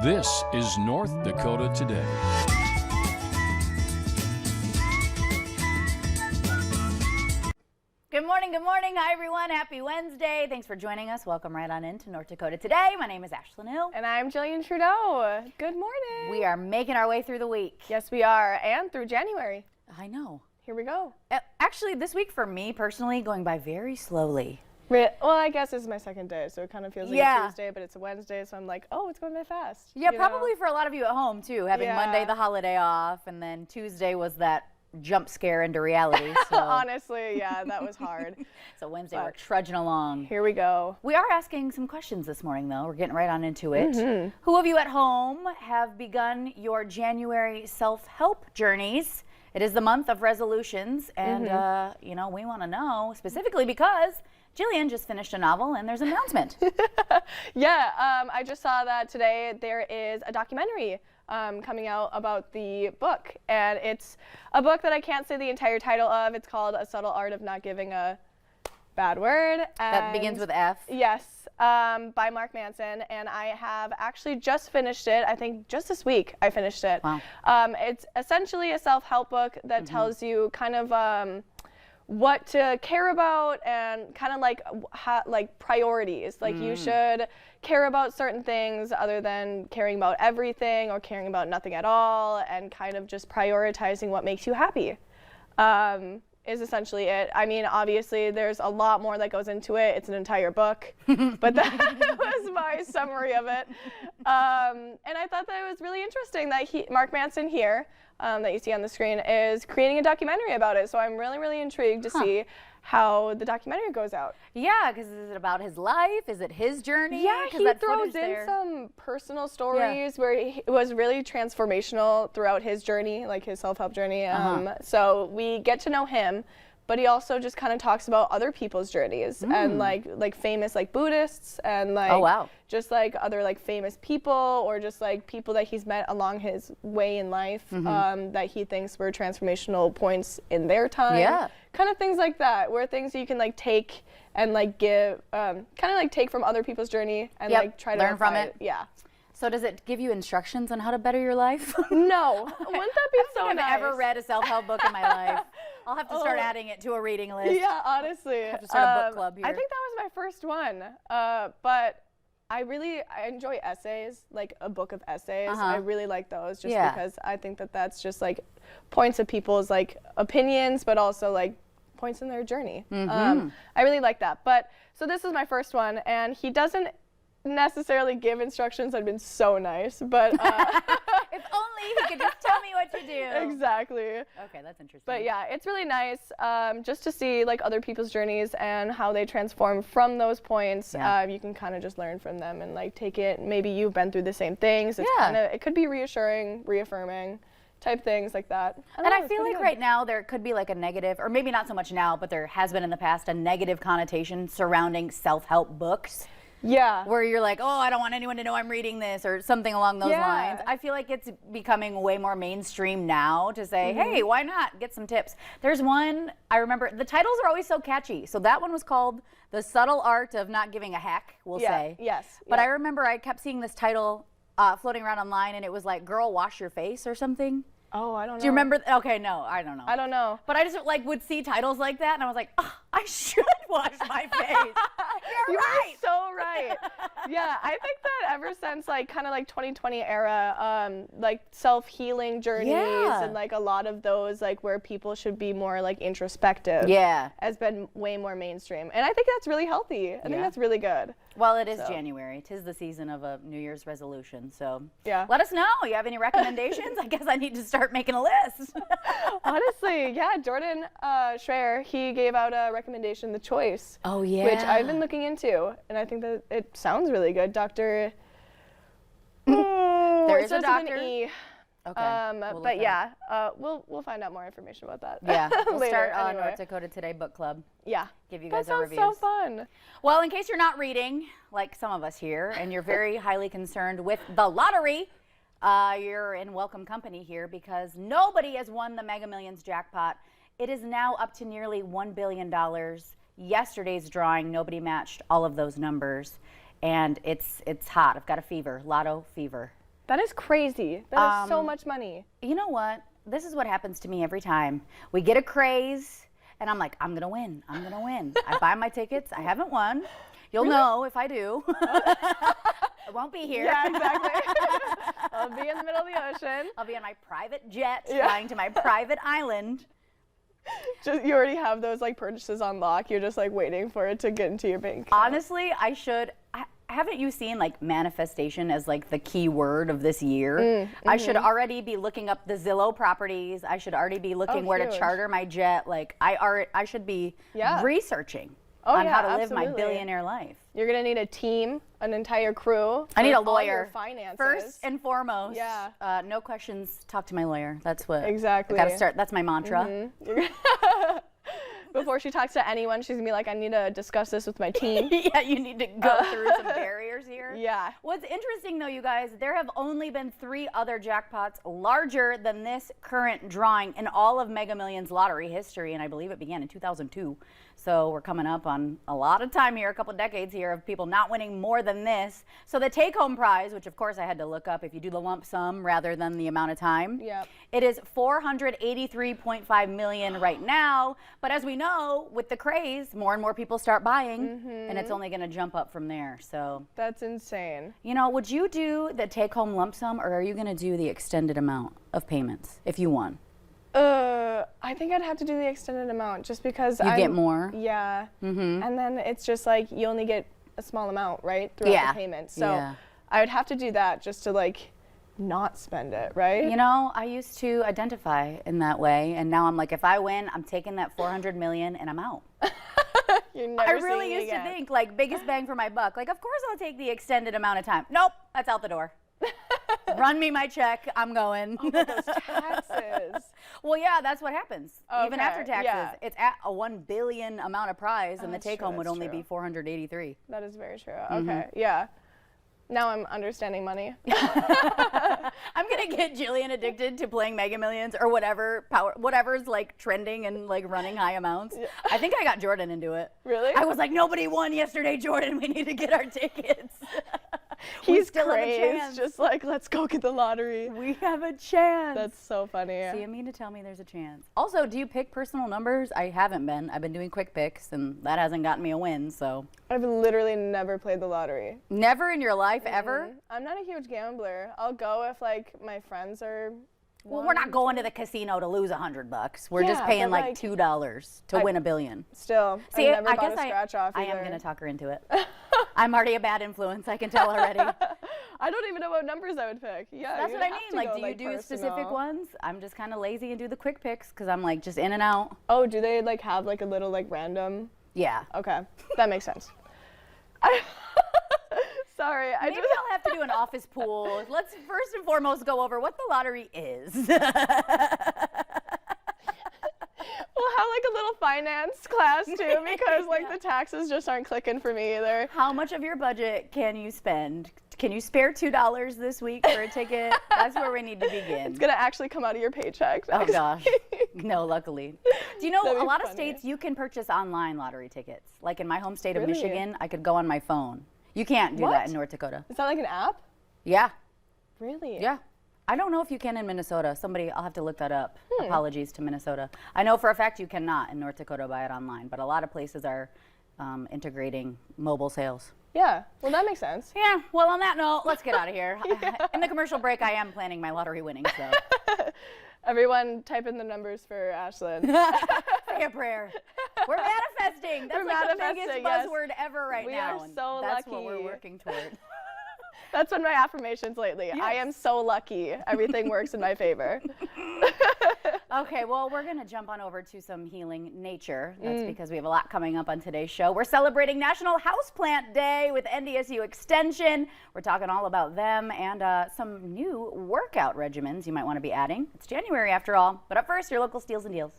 This is North Dakota Today. Good morning, good morning. Hi, everyone. Happy Wednesday. Thanks for joining us. Welcome right on into North Dakota Today. My name is Ashlyn Hill. And I'm Jillian Trudeau. Good morning. We are making our way through the week. Yes, we are. And through January. I know. Here we go. Actually, this week for me personally, going by very slowly. Well, I guess this is my second day, so it kind of feels like a Tuesday, but it's a Wednesday, so I'm like, oh, it's going by fast. Yeah, probably for a lot of you at home, too. Having Monday the holiday off, and then Tuesday was that jump scare into reality. So. Honestly, yeah, that was hard. So Wednesday, we're trudging along. Here we go. We are asking some questions this morning, though. We're getting right on into it. Who of you at home have begun your January self-help journeys? It is the month of resolutions, and, you know, we want to know specifically because Jillian just finished a novel, and there's an announcement. I just saw that today there is a documentary coming out about the book, and it's a book that I can't say the entire title of. It's called A Subtle Art of Not Giving a Bad Word. That begins with F? Yes, by Mark Manson, and I have actually just finished it. I think just this week I finished it. Wow. It's essentially a self-help book that tells you kind of what to care about and kind of like priorities. Like you should care about certain things other than caring about everything or caring about nothing at all, and kind of just prioritizing what makes you happy is essentially it. I mean, obviously there's a lot more that goes into it. It's an entire book, but that was my summary of it. And I thought that it was really interesting that Mark Manson here, that you see on the screen, is creating a documentary about it. So I'm really, really intrigued to see how the documentary goes out. Yeah, because is it about his life? Is it his journey? Yeah, he throws in some personal stories where it was really transformational throughout his journey, like his self-help journey. So we get to know him, but he also just kind of talks about other people's journeys and like famous like Buddhists and like just like other like famous people, or just like people that he's met along his way in life that he thinks were transformational points in their time. Yeah. Kind of things like that, where things you can like take and like give, kind of like take from other people's journey and like try to learn from it. Yeah. So does it give you instructions on how to better your life? No. Wouldn't that be so nice? I've ever read a self-help book in my life. I'll have to start adding it to a reading list. Yeah, honestly. Have to start a book club here. I think that was my first one. But I enjoy essays, like a book of essays. I really like those just because I think that that's just like points of people's like opinions, but also like points in their journey. I really like that. But so this is my first one, and he doesn't necessarily give instructions. That'd been so nice, but if only he could just tell me what to do. Exactly. Okay, that's interesting. But yeah, it's really nice just to see like other people's journeys and how they transform from those points. You can kind of just learn from them and like take it. Maybe you've been through the same things. It's it could be reassuring, reaffirming type things like that. I feel like right now there could be like a negative, or maybe not so much now, but there has been in the past a negative connotation surrounding self-help books. Yeah. Where you're like, oh, I don't want anyone to know I'm reading this, or something along those lines. I feel like it's becoming way more mainstream now to say, hey, why not get some tips? There's one, I remember, the titles are always so catchy. So that one was called The Subtle Art of Not Giving a Heck, we'll say. Yes. But I remember I kept seeing this title floating around online, and it was like, Girl, Wash Your Face or something. Oh, I don't know. Do you remember? Okay, no, I don't know. I don't know. But I just like would see titles like that, and I was like, oh, I should wash my face. You're right. So right. Yeah, I think that ever since like kind of like 2020 era, like self-healing journeys and like a lot of those like where people should be more like introspective. Has been way more mainstream, and I think that's really healthy. I think that's really good. Well, it is January. 'Tis the season of a New Year's resolution. So let us know. You have any recommendations? I guess I need to start making a list. Honestly, Jordan Schreier, he gave out a recommendation, The Choice. Oh, yeah. Which I've been looking into, and I think that it sounds really good. Dr. There is a doctor. With an E. Okay. We'll find out more information about that. Yeah, we'll later, start anyway. North Dakota Today book club. Yeah. Give you guys that our sounds reviews. so fun. Well, in case you're not reading, like some of us here, and you're very highly concerned with the lottery, you're in welcome company here, because nobody has won the Mega Millions jackpot. It is now up to nearly $1 billion. Yesterday's drawing, nobody matched all of those numbers, and it's hot. I've got a fever, lotto fever. That is crazy. That is so much money. You know what? This is what happens to me every time. We get a craze, and I'm like, I'm going to win. I'm going to win. I buy my tickets. I haven't won. You'll know if I do. I won't be here. Yeah, exactly. I'll be in the middle of the ocean. I'll be on my private jet flying to my private island. You already have those like purchases on lock. You're just like waiting for it to get into your bank account. Honestly, haven't you seen like manifestation as like the key word of this year? I should already be looking up the Zillow properties. I should already be looking where to charter my jet. Like I should be researching on how to live my billionaire life. You're gonna need a team, an entire crew. I need a all lawyer. your finances. First and foremost. Yeah. No questions. Talk to my lawyer. That's what. Exactly. I gotta start. That's my mantra. Before she talks to anyone, she's gonna be like, I need to discuss this with my team. Yeah, you need to go through some barriers here. Yeah. What's interesting though, you guys, there have only been 3 other jackpots larger than this current drawing in all of Mega Millions lottery history, and I believe it began in 2002. So we're coming up on a lot of time here, a couple decades here of people not winning more than this. So the take-home prize, which of course I had to look up if you do the lump sum rather than the amount of time, it is $483.5 million right now. But as we know, with the craze, more and more people start buying, and it's only going to jump up from there. So that's insane. You know, would you do the take-home lump sum, or are you going to do the extended amount of payments if you won? I think I'd have to do the extended amount just because you get more. Yeah. And then it's just like you only get a small amount, right, throughout the payment. So I would have to do that just to like not spend it, right? You know, I used to identify in that way, and now I'm like, if I win, I'm taking that 400 million and I'm out. You're never I really used to think like biggest bang for my buck. Like, of course I'll take the extended amount of time. Nope, that's out the door. Run me my check. I'm going. Oh, but those taxes. Well, yeah, that's what happens. Okay, even after taxes, it's at a $1 billion amount of prize, and the take home would only be 483. That is very true. Okay, yeah. Now I'm understanding money. I'm gonna get Jillian addicted to playing Mega Millions or whatever's like trending and like running high amounts. I think I got Jordan into it. Really? I was like, nobody won yesterday, Jordan. We need to get our tickets. He's still crazed, just like, let's go get the lottery. We have a chance. That's so funny. So you mean to tell me there's a chance? Also, do you pick personal numbers? I haven't been. I've been doing quick picks, and that hasn't gotten me a win, so. I've literally never played the lottery. Never in your life, ever? I'm not a huge gambler. I'll go if like my friends are. Well, we're not going to the casino to lose $100. We're just paying like $2 to win $1 billion. Still, see, I've never I bought guess a scratch off either. I am gonna talk her into it. I'm already a bad influence. I can tell already. I don't even know what numbers I would pick. Yeah, that's what I mean. Like, do you do specific ones? I'm just kind of lazy and do the quick picks because I'm like just in and out. Oh, do they like have like a little like random? Yeah. Okay, that makes sense. Sorry, maybe I'll have to do an office pool. Let's first and foremost go over what the lottery is. We'll have like a little finance class too because like the taxes just aren't clicking for me either. How much of your budget can you spend? Can you spare $2 this week for a ticket? That's where we need to begin. It's gonna actually come out of your paycheck. Oh gosh, no, luckily. Do you know a lot of states you can purchase online lottery tickets? Like in my home state of Michigan, I could go on my phone. You can't do that in North Dakota. Is that like an app? Yeah. Really? Yeah. I don't know if you can in Minnesota. I'll have to look that up. Apologies to Minnesota. I know for a fact you cannot in North Dakota buy it online, but a lot of places are integrating mobile sales. Yeah, well that makes sense. Yeah, well on that note, let's get out of here. In the commercial break, I am planning my lottery winnings, so. Everyone type in the numbers for Ashlyn. Say a prayer. We're manifesting. That's like the biggest buzzword ever right now. We are so lucky. That's what we're working toward. That's been my affirmations lately. Yes. I am so lucky. Everything works in my favor. Okay, well, we're going to jump on over to some healing nature. That's because we have a lot coming up on today's show. We're celebrating National Houseplant Day with NDSU Extension. We're talking all about them and some new workout regimens you might want to be adding. It's January after all. But up first, your local steals and deals.